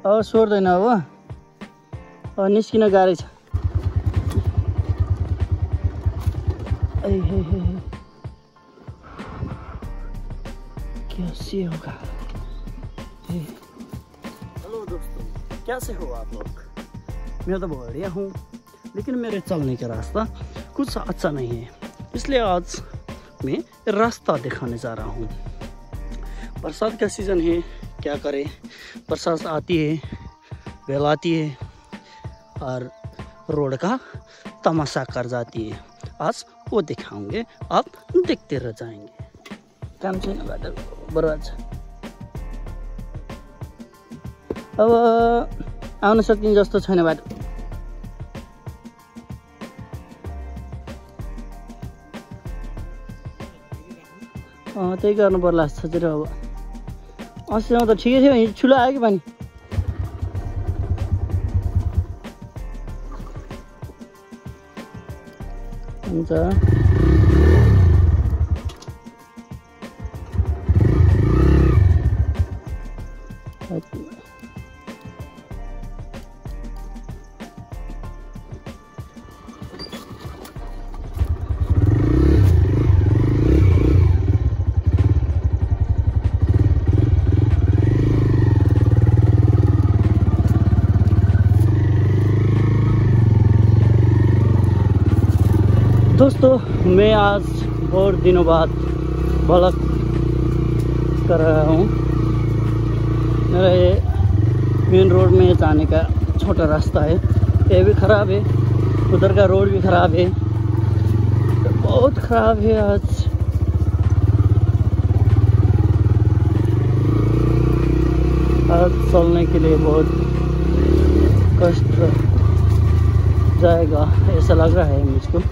अब सोर्दैन अब निस्किन गाह्रै छ। कैसे होगा? हेलो दोस्तों, कैसे हो आप लोग? मैं तो बढ़िया हूँ, लेकिन मेरे चलने का रास्ता कुछ अच्छा नहीं है, इसलिए आज मैं रास्ता दिखाने जा रहा हूँ। बरसात का सीज़न है, क्या करें, बरसात आती है, बेल आती है और रोड का तमाशा कर जाती है। आज वो दिखाऊंगे, आप देखते रह जाएंगे। काम छैन बाटो बर्बाद छ। अब आउन सकिने जस्तो छैन बाटो। त्यही गर्नु पर्ला जस्तो चाहिँ अब। अस्तिसम्म त ठिकै थियो, हिजो ठुलो आयो कि पानी। हुन्छ दोस्तों, मैं आज बहुत दिनों बाद ब्लॉग कर रहा हूँ। मेरा ये मेन रोड में जाने का छोटा रास्ता है, ये भी ख़राब है, उधर का रोड भी ख़राब है, तो बहुत ख़राब है। आज चलने के लिए बहुत कष्ट जाएगा ऐसा लग रहा है मुझको।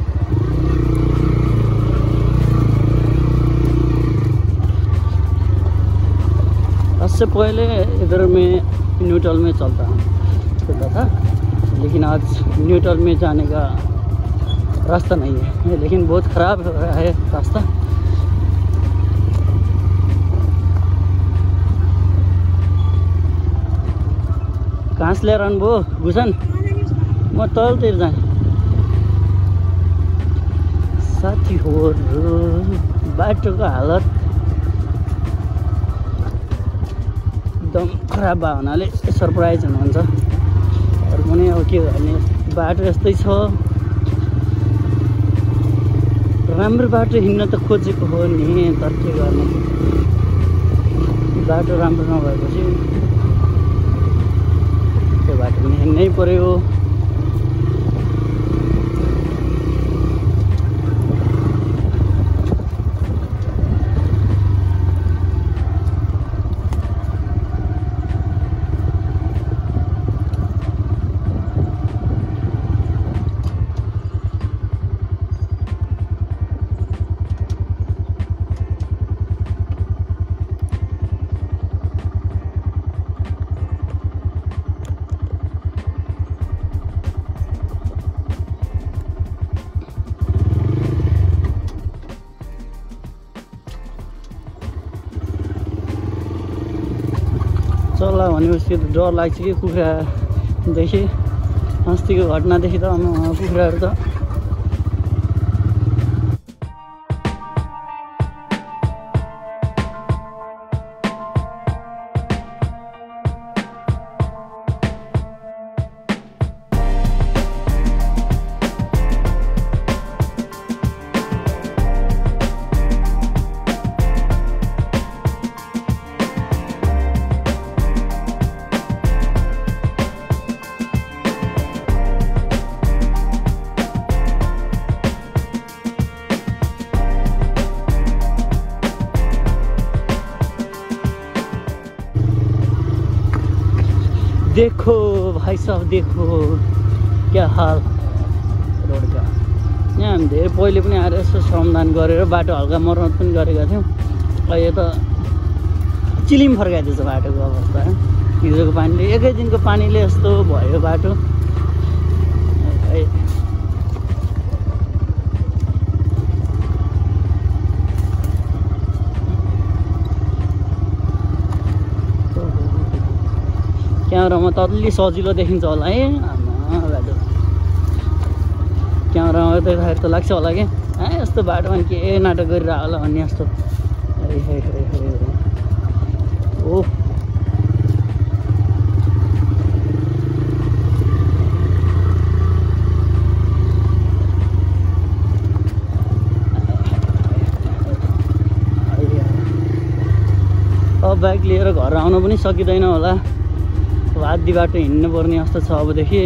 इससे पहले इधर में न्यूट्रल में चलता था, लेकिन आज न्यूट्रल में जाने का रास्ता नहीं है, लेकिन बहुत ख़राब है रास्ता। कहाँ से लिएर आउनुभयो भुसन? म तलतिर जाएँ। साथीहरू, बाटोको हालत एकदम खराब भएको हुनाले सरप्राइज हुनुहुन्छ। अरू पनि अब के गर्ने, बाटो यस्तै छ। राम्रो बाटो हिँड्न त खोजेको हो नि, तर के गर्ने, बाटो राम्रो नभएपछि त्यो बाटो पनि हिँड्नै पर्यो। चल्ला भनेपछि त डर लाग्छ कि कुखुरादेखि। अस्तिको घटनादेखि त कुखुराहरू त देखो भाई साहब, देखो क्या हाल रोड का। यहाँ हामी धेरै पहिले पनि आएर यसो श्रमदान गरेर बाटो हल्का मर्मत पनि गरेका थियौँ। अहिले त चिलिम फर्काइदिएछ बाटोको अवस्था। हिजोको पानीले, एकै दिनको पानीले यस्तो भयो बाटो। क्यामेरामा त अलि सजिलो देखिन्छ होला है। क्यामेरामा देखाएर त लाग्छ होला क्या यस्तो बाटोमा के नाटक गरिरहेको होला भन्ने जस्तो। ओ अब बाइक लिएर घर आउन पनि सकिँदैन होला। अब आधी बाटो हिँड्नु पर्ने जस्तो छ अबदेखि।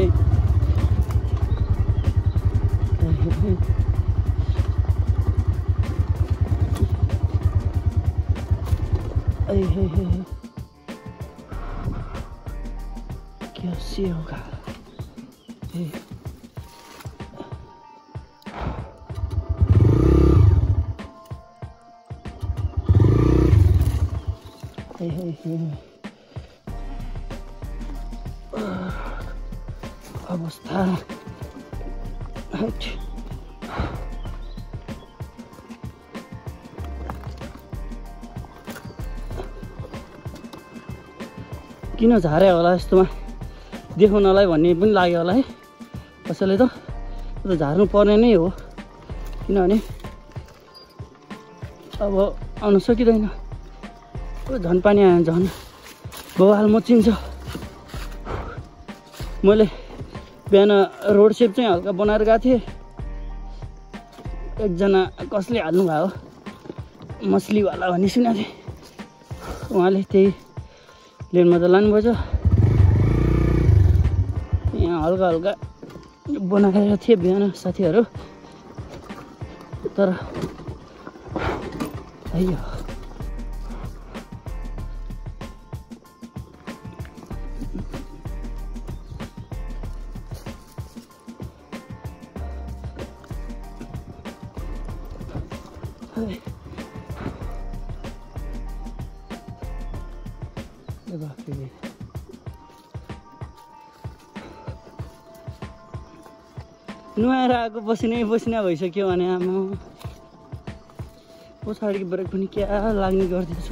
कैसे होगा अवस्था। किन झारे होला यस्तोमा देखाउनलाई भन्ने पनि लाग्यो होला है कसैले त झार्नु पर्ने नै हो किनभने अब आउन सकिँदैन। झन् पानी आयो झन् बवाल मचिन्छ। मैले बिहान रोड सेप चाहिँ हल्का बनाएर गएको थिएँ। एकजना कसले हाल्नु भयो मछलीवाला भन्ने सुनेको थिएँ। उहाँले त्यही लेनमा त लानुभएछ। यहाँ हल्का हल्का बनाएर थिएँ बिहान साथीहरू तर आइयो नुहाएर आएको पसिनै भइसक्यो भने आमा पछाडिको ब्रेक पनि क्या लाग्ने गरिदिन्छ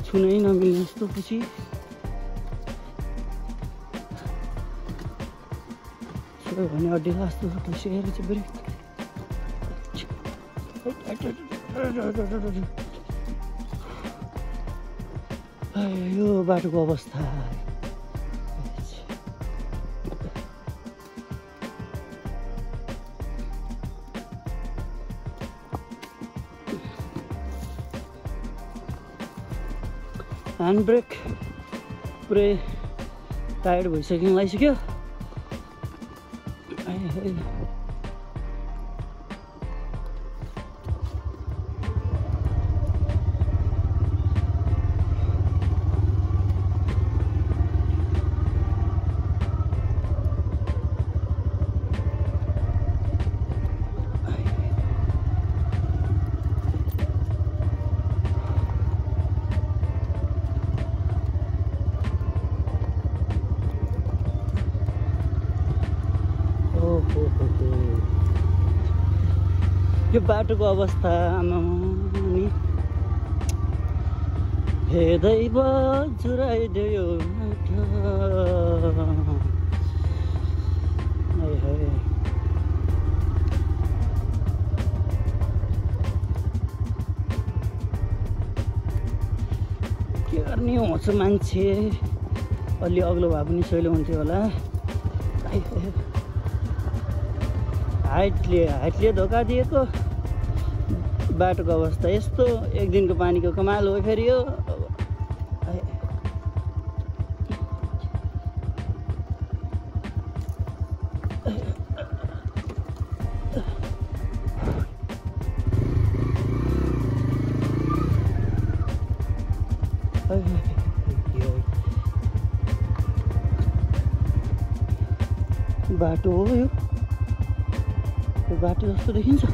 छुनै नमिल्ने जस्तो पछि। भने अड्डी जस्तो ढुसिएर चाहिँ ब्रेक यो बाटोको अवस्था। ह्यान्ड ब्रेक पुरै टायर्ड भइसक्यो लागिसक्यो। यो बाटोको अवस्था आमामानी हे दैव जुराइदियो यो बाटो। के गर्ने होस् मान्छे अलि अग्लो भए पनि सहिलो हुन्थ्यो होला। हाइटले धोका दिएको बाटोको अवस्था यस्तो। एक दिनको पानीको कमाल हो फेरि यो। बाटो हो यो बाटो जस्तो देखिन्छ।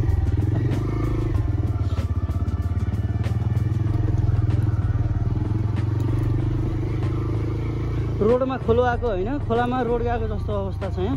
रोडमा खोलो आएको होइन खोलामा रोड गएको जस्तो अवस्था छ यहाँ।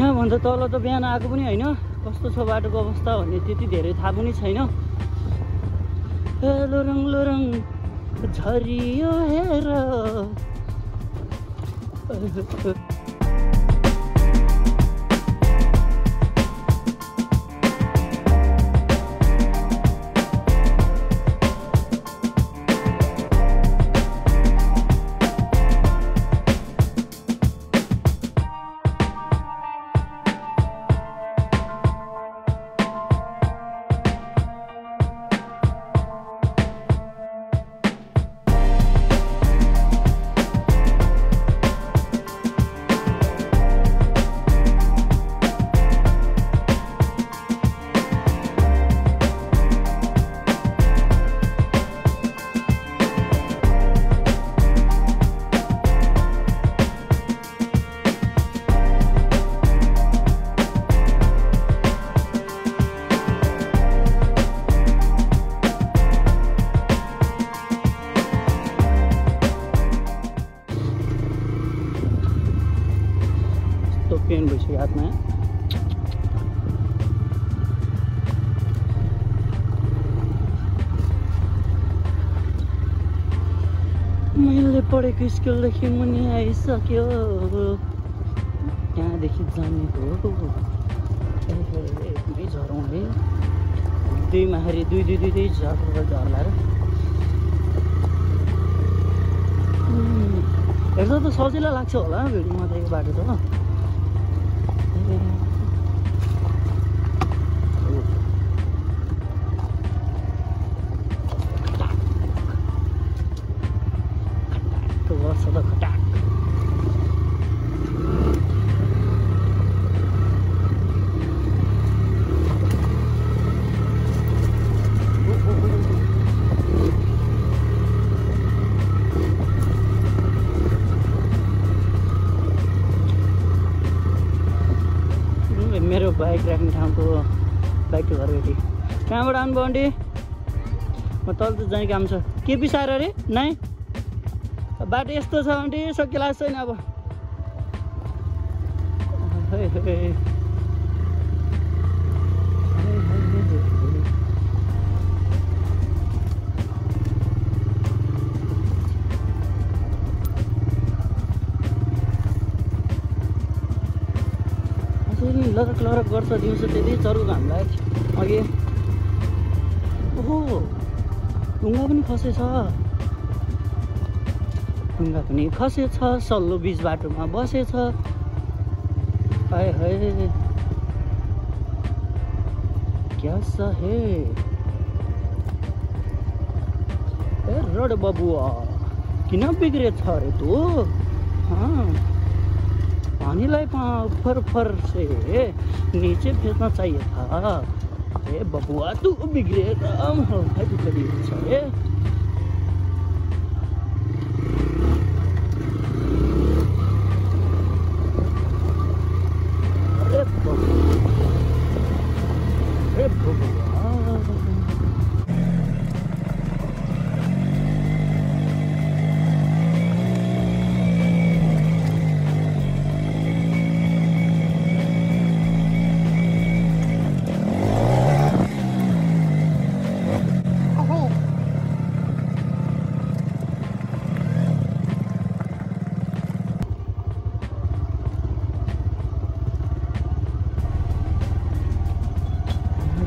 यहाँभन्दा तल त बिहान आएको पनि होइन, कस्तो छ बाटोको अवस्था भन्ने त्यति धेरै थाहा पनि छैन। लोरङ लोरङ झरियो हेर। पेन भइसक्यो हातमा। मैले पढेको स्कुलदेखि मुनि आइसक्यो, त्यहाँदेखि जाने हो। एकदमै झरौँ है, दुई माहारी दुई झर्ला। हेर्दा त सजिलो लाग्छ होला भिडियोमा त यो बाटो त। मेरो बाइक राख्ने ठाउँको बाइकको घर भेटी। कहाँबाट आउनुभयो आन्टी? म तल त जाने काम छ। के पिसाएर अरे नाइ? बाटो यस्तो छ आन्टी, सके लाग्छ छैन अब। लरक लरक गर्छ दिउँसो, त्यति चर्को घाम लाग्यो अघि। ओहो, ढुङ्गा पनि खसेछ, ढुङ्गा पनि खसेछ, सल्लो बिच बाटोमा बसेछ। हाय हाय क्या है रोड बबुआ, किन बिग्रेछ अरे तँ? पानीलाई फर से नीचे फेंकना चाहिए था। ए बबुआ तू बिगड़े राम हो है अरे बबुआ।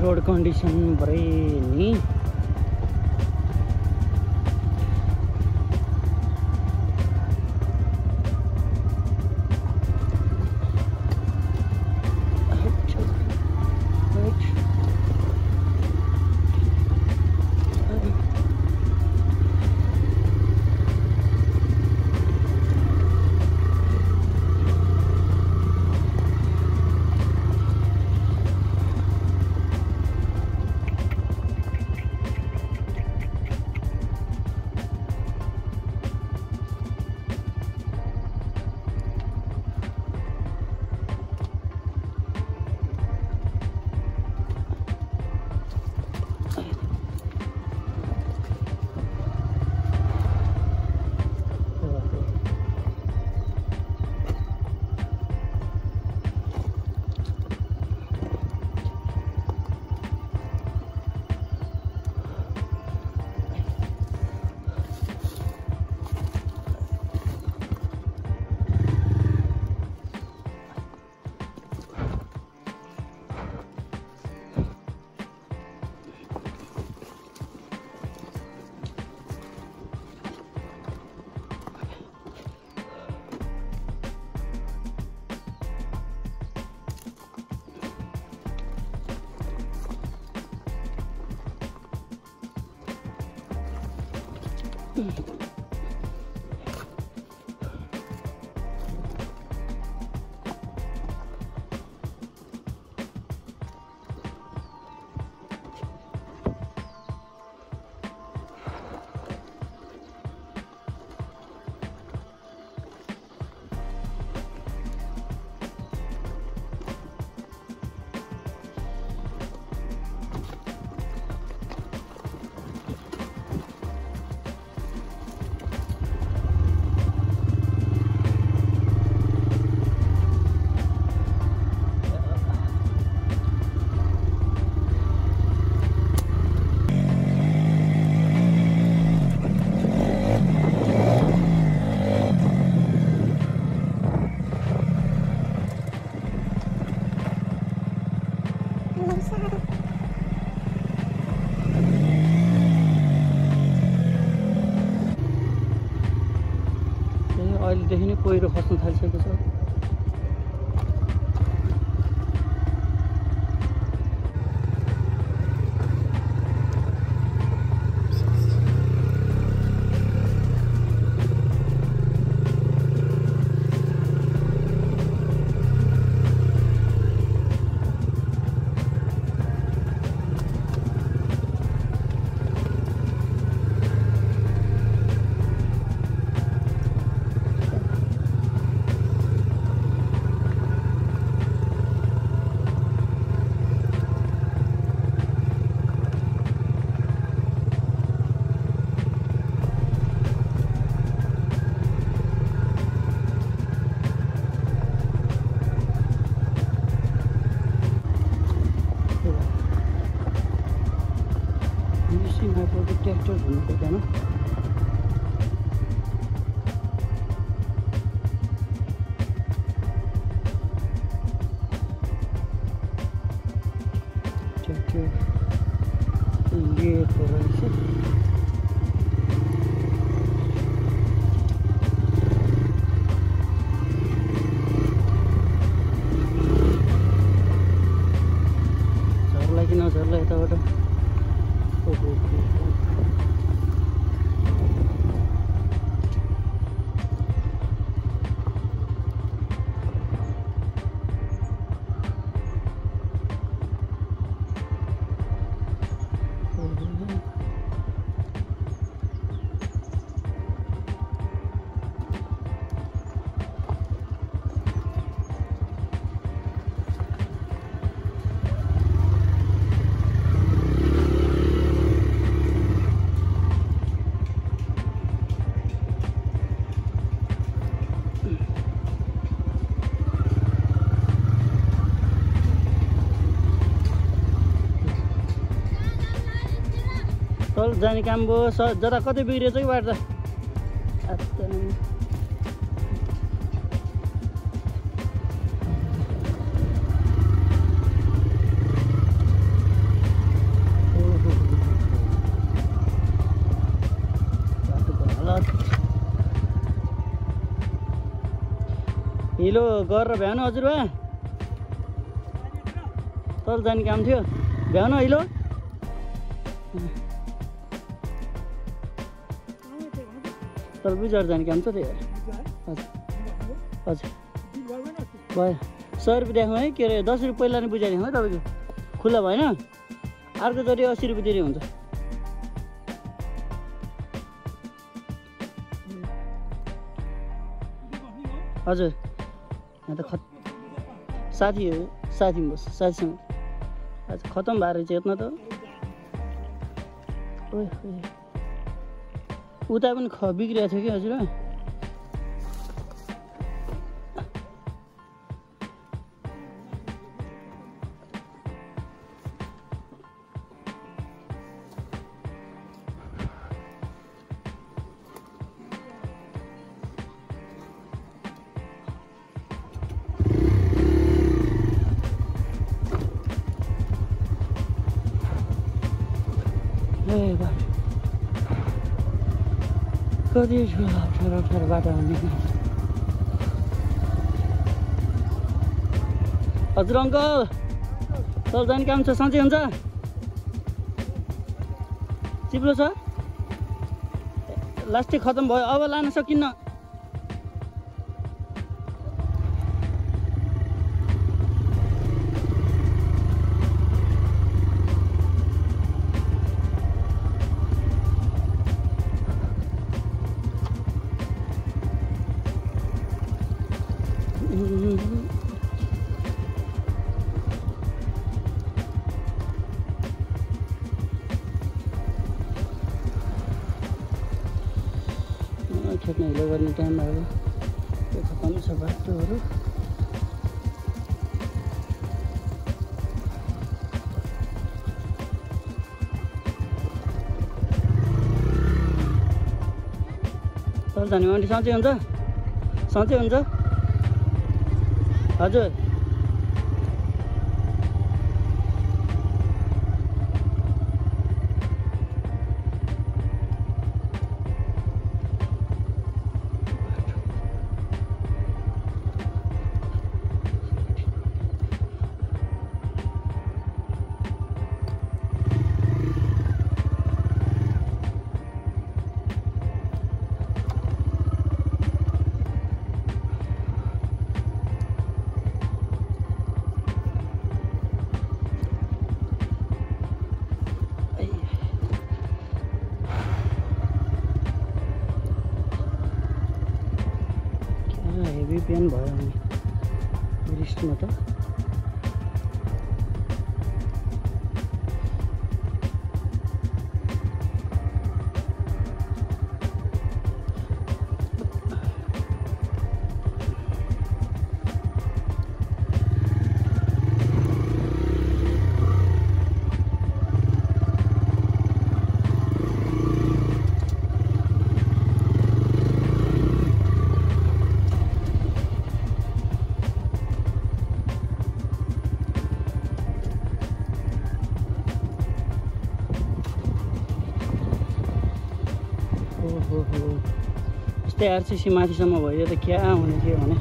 रोड कंडीशन बड़ी नहीं। अहिलेदेखि नै पहिरो खस्न थालिसकेको छ। ट्र्याक्टर भन्नु पर्दैन। ट्र्याक्टर लिएको रहेछ। झर्ला कि नझर्ला यताबाट। चल जाने काम भयो। जता कतै बिग्रिएछ कि बाटो त हिलो गरेर भ्याउनु हजुरबा। तल जाने काम थियो, भ्याउनु हिलो। तल बुझाएर जाने काम छ त्यही भएर। हजुर हजुर भयो। 100 रुपियाँ देखाउँ है। के अरे 10 रुपियाँ पहिला नै बुझाइदिउँ है तपाईँको। खुल्ला भएन, अर्को जति 80 रुपियाँ तिरे हुन्छ। हजुर यहाँ त साथी बस साथीसँग आज खतम भएर चाहिँ यत्न त। उता पनि बिग्रिएको थियो कि हजुर। कति अप्ठ्यारो बाटो आउने। हजुर अङ्कल, तल जाने काम छ, सन्चै हुन्छ? चिप्लो छ? लास्टिक खत्म भयो, अब लान सकिन्न। खेतमा हिलो गर्ने टाइम भयो, त्यो खतम छ बाटोहरू। तर जाने आन्टी सन्चै हुन्छ? सन्चै हुन्छ हजुर? हेभी पेन भयो अनि रिस्टमा त यस्तै आरसिसी माथिसम्म भयो त क्या हुने थियो भने।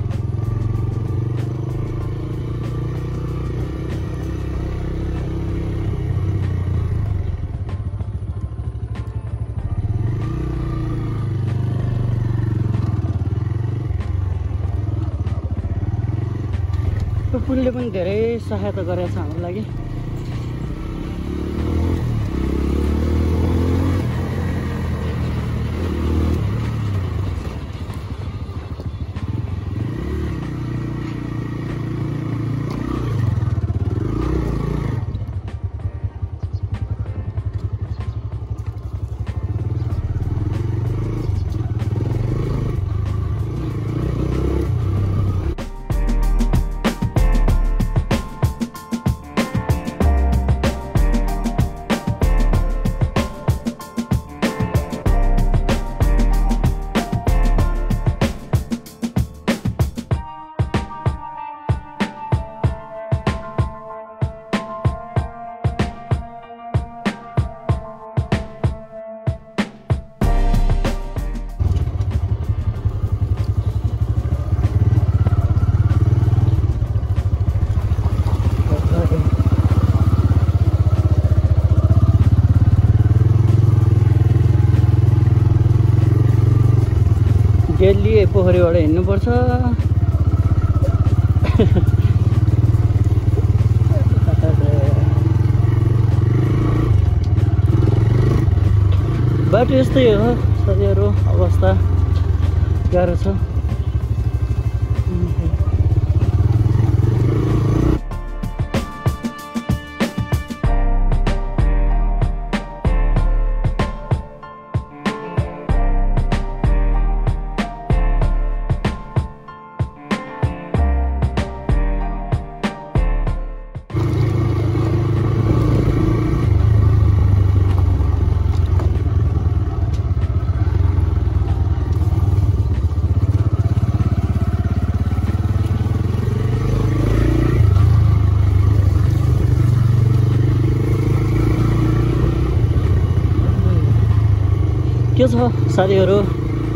यो पुलले पनि धेरै सहायता गरेको छ हाम्रो लागि। डेली पोखरीबाट हिँड्नुपर्छ। बाटो यस्तै हो, साथीहरू अवस्था गाह्रो छ। के छ साथीहरू,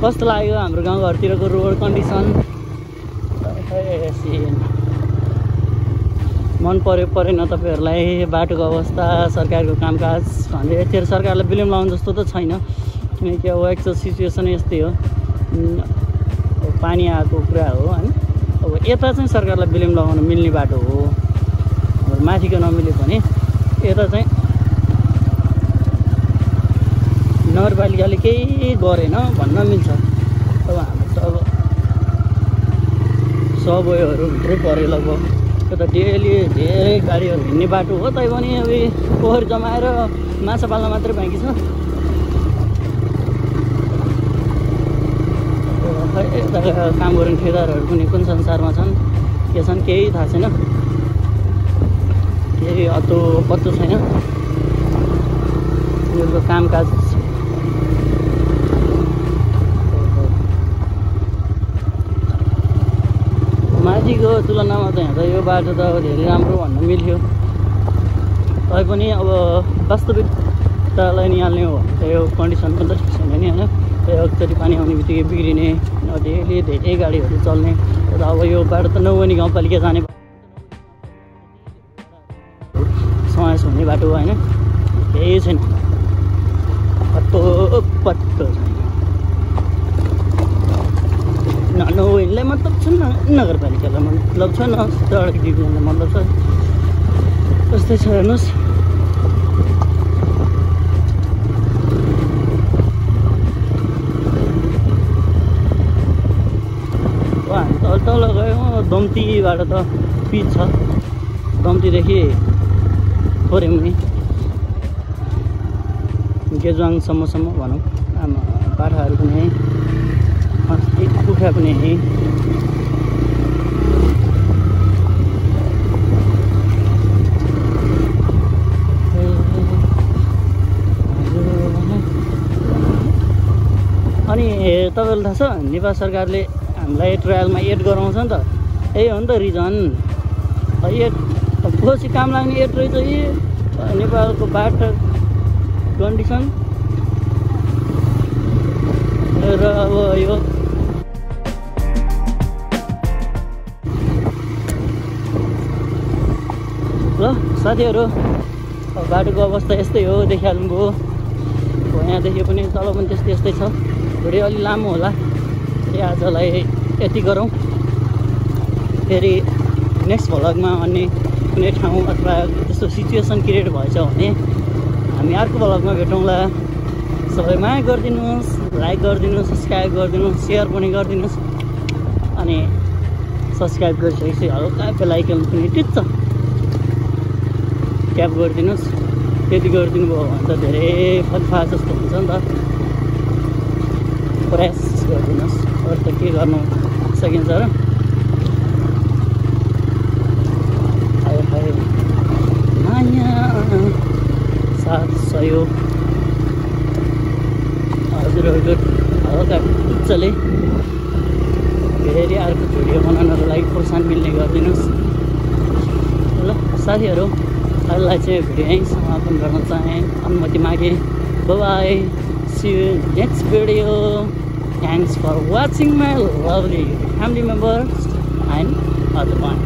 कस्तो लाग्यो हाम्रो गाउँघरतिरको रोड कन्डिसन? मन पर्यो परेन तपाईँहरूलाई बाटोको अवस्था, सरकारको कामकाज भन्दै यतिखेर सरकारलाई बिलिम लाउनु जस्तो त छैन। किनकि अब एक्चुअल सिचुएसन यस्तै हो। अब पानी आएको कुरा हो होइन। अब यता चाहिँ सरकारलाई ब्लेम लगाउन मिल्ने बाटो हो। अब माथिको नमिल्यो भने यता चाहिँ नगरपालिकाले केही गरेन भन्न मिल्छ। अब हाम्रो त अब सबवेहरू भित्रै पऱ्यो लगभग। यो त डेली धेरै गाडीहरू हिँड्ने बाटो हो, तैपनि अब पोखरी जमाएर माछा पाल्न मात्रै बाँकी छ। यता काम गर्ने ठेकेदारहरू पनि कुन संसारमा छन् के छन् केही थाहा छैन, केही अत्तो पत्तो छैन उनीहरूको कामकाज। माथिको तुलनामा त यहाँ त यो बाटो त धेरै राम्रो भन्न मिल्थ्यो, तैपनि अब वास्तविकतालाई निहाल्ने हो भने त यो कन्डिसन पनि त ठिक छैन नि होइन। एकचोटि पानी आउने बित्तिकै बिग्रिने, डेली धेरै गाडीहरू चल्ने। तर अब यो बाटो त नौवनी गाउँपालिका जाने समावेश हुने बाटो होइन, केही छैन, पत्तो छैन। नौवनीलाई मतलब छ, नगरपालिकालाई मतलब छ, न सडक डिभिजनलाई मतलब छ। त्यस्तै छ हेर्नुहोस्। हामी तल गयौँ, दम्तीबाट त पिच छ, दम्तीदेखि थोरै मुनि गेजुवाङसम्म भनौँ। आमा बाठाहरू पनि है, कुखुरा पनि है। अनि तपाईँलाई थाहा छ नेपाल सरकारले हामीलाई ट्रायलमा एड गराउँछ नि त, यही हो नि त रिजन। एड पछि काम लाग्ने एड रहेछ यी नेपालको बाटो कन्डिसन र अब यो ल साथीहरू, बाटोको अवस्था यस्तै हो, देखिहाल्नुभयो। यहाँदेखि पनि तल पनि त्यस्तै छ। भिडियो अलि लामो होला, आजलाई यति गरौँ। फेरि नेक्स्ट भ्लगमा अन्य कुनै ठाउँ अथवा त्यस्तो सिचुएसन क्रिएट भएछ भने हामी अर्को भ्लगमा भेटौँला। सबै माया गरिदिनुहोस्, लाइक गरिदिनुहोस्, सब्सक्राइब गरिदिनुहोस्, सेयर पनि गरिदिनुहोस्। अनि सब्सक्राइब गरिसकेपछि हल्का बेल आइकन पनि टिप्छ ट्याप गरिदिनुहोस्। त्यति गरिदिनु भयो भने त धेरै फलफा जस्तो हुन्छ नि त। प्रयास गरिदिनुहोस्, अरू त के गर्नु सकिन्छ र। माया साथ सहयोग हजुरहरूको हल्का उच्चले फेरि अर्को भिडियो बनाउनको लागि प्रोत्साहन मिल्ने गरिदिनुहोस् ल साथीहरू। अहिलेलाई चाहिँ भिडियो यहीँ समापन गर्न चाहेँ, अनुमति मागेँ। Bye, see you next video. Thanks for watching my lovely family members and other one.